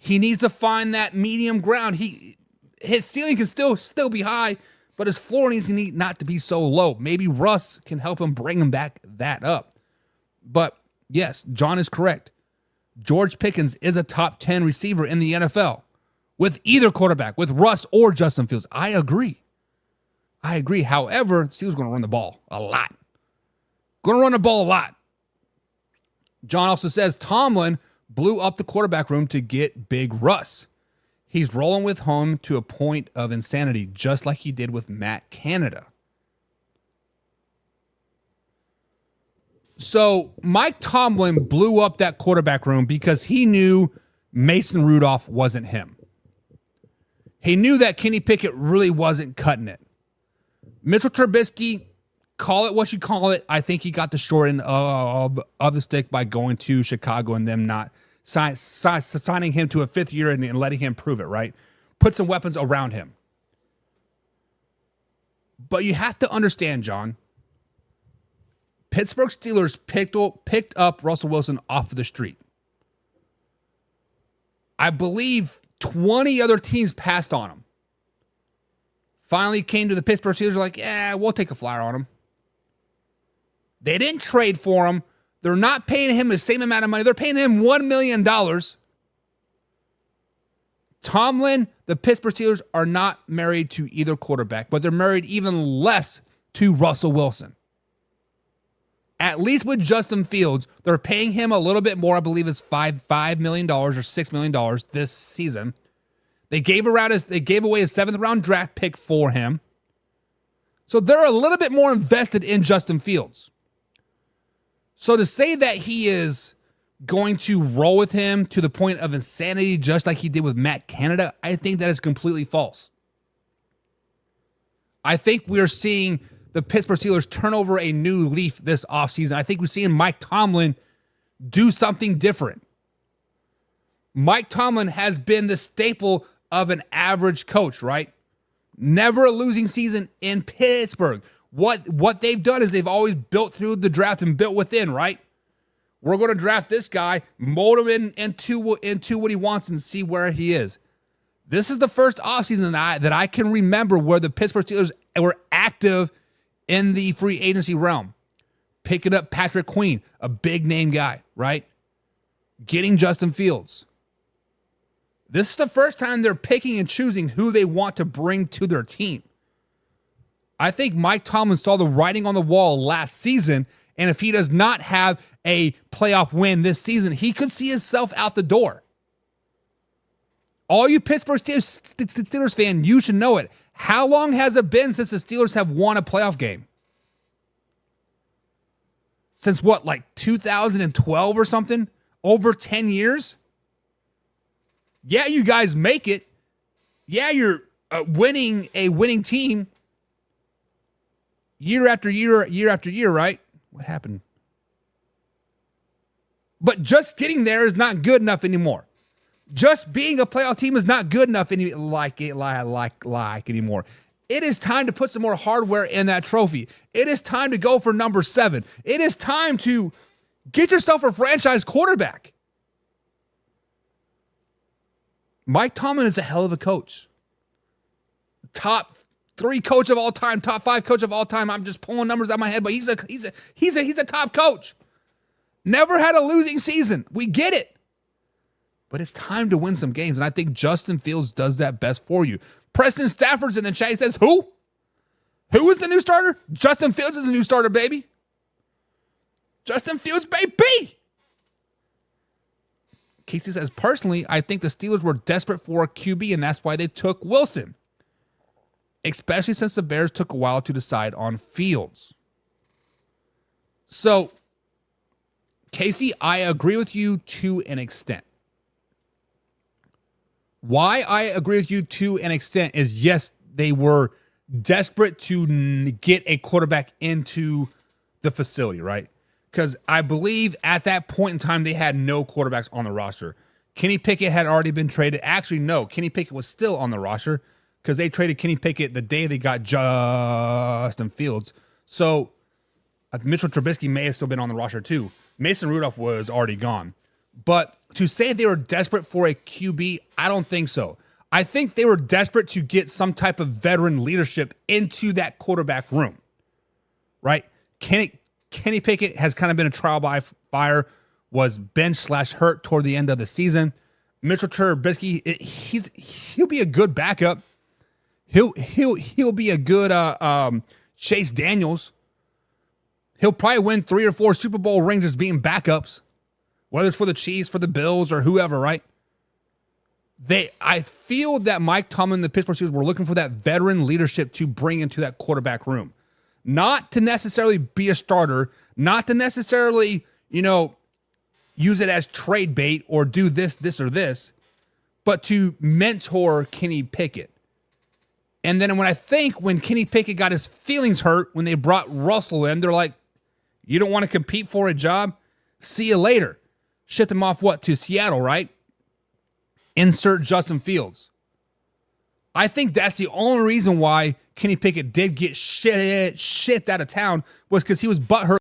He needs to find that medium ground. His ceiling can still be high, but his floor needs not to be so low. Maybe Russ can help him bring him back that up. But yes, John is correct. George Pickens is a top 10 receiver in the NFL with either quarterback, with Russ or Justin Fields. I agree. However, the Steelers are going to run the ball a lot. John also says Tomlin blew up the quarterback room to get Big Russ. He's rolling with him to a point of insanity, just like he did with Matt Canada. So Mike Tomlin blew up that quarterback room because he knew Mason Rudolph wasn't him. He knew that Kenny Pickett really wasn't cutting it. Mitchell Trubisky, call it what you call it, I think he got the short end of the stick by going to Chicago and them not signing him to a fifth year and letting him prove it, right? Put some weapons around him. But you have to understand, John, Pittsburgh Steelers picked up Russell Wilson off of the street. I believe 20 other teams passed on him. Finally came to the Pittsburgh Steelers, like, yeah, we'll take a flyer on him. They didn't trade for him. They're not paying him the same amount of money. They're paying him $1 million. Tomlin, the Pittsburgh Steelers are not married to either quarterback, but they're married even less to Russell Wilson. At least with Justin Fields, they're paying him a little bit more. I believe it's $5 million or $6 million this season. They gave away a 7th round draft pick for him. So they're a little bit more invested in Justin Fields. So to say that he is going to roll with him to the point of insanity, just like he did with Matt Canada, I think that is completely false. I think we're seeing the Pittsburgh Steelers turn over a new leaf this offseason. I think we're seeing Mike Tomlin do something different. Mike Tomlin has been the staple of an average coach, right? Never a losing season in Pittsburgh. What they've done is they've always built through the draft and built within, right? We're going to draft this guy, mold him into what he wants and see where he is. This is the first offseason that I can remember where the Pittsburgh Steelers were active in the free agency realm. Picking up Patrick Queen, a big name guy, right? Getting Justin Fields. This is the first time they're picking and choosing who they want to bring to their team. I think Mike Tomlin saw the writing on the wall last season, and if he does not have a playoff win this season, he could see himself out the door. All you Pittsburgh Steelers fan, you should know it. How long has it been since the Steelers have won a playoff game? Since what, like 2012 or something? Over 10 years? Yeah, you guys make it. Yeah, you're winning a winning team year after year, right? What happened? But just getting there is not good enough anymore. Just being a playoff team is not good enough anymore. It is time to put some more hardware in that trophy. It is time to go for number 7. It is time to get yourself a franchise quarterback. Mike Tomlin is a hell of a coach. Top 3 coach of all time, top 5 coach of all time. I'm just pulling numbers out of my head, but he's a top coach. Never had a losing season. We get it. But it's time to win some games, and I think Justin Fields does that best for you. Preston Stafford's in the chat. He says, who? Who is the new starter? Justin Fields is the new starter, baby. Justin Fields, baby. Casey says, personally, I think the Steelers were desperate for a QB, and that's why they took Wilson. Especially since the Bears took a while to decide on Fields. So, Casey, I agree with you to an extent. Why I agree with you to an extent is, yes, they were desperate to get a quarterback into the facility, right? Because I believe at that point in time, they had no quarterbacks on the roster. Kenny Pickett had already been traded. Actually, no, Kenny Pickett was still on the roster because they traded Kenny Pickett the day they got Justin Fields. So Mitchell Trubisky may have still been on the roster too. Mason Rudolph was already gone. But to say they were desperate for a QB, I don't think so. I think they were desperate to get some type of veteran leadership into that quarterback room, right? Kenny Pickett has kind of been a trial by fire, was bench/hurt toward the end of the season. Mitchell Trubisky, he'll be a good backup. He'll be a good Chase Daniels. He'll probably win 3 or 4 Super Bowl rings as being backups, whether it's for the Chiefs, for the Bills, or whoever, right? I feel that Mike Tomlin and the Pittsburgh Steelers were looking for that veteran leadership to bring into that quarterback room. Not to necessarily be a starter, not to necessarily, use it as trade bait or do this, or this, but to mentor Kenny Pickett. And then when Kenny Pickett got his feelings hurt when they brought Russell in, they're like, you don't want to compete for a job? See you later. Shipped him off to Seattle, right? Insert Justin Fields. I think that's the only reason why Kenny Pickett did get shit out of town was because he was butthurt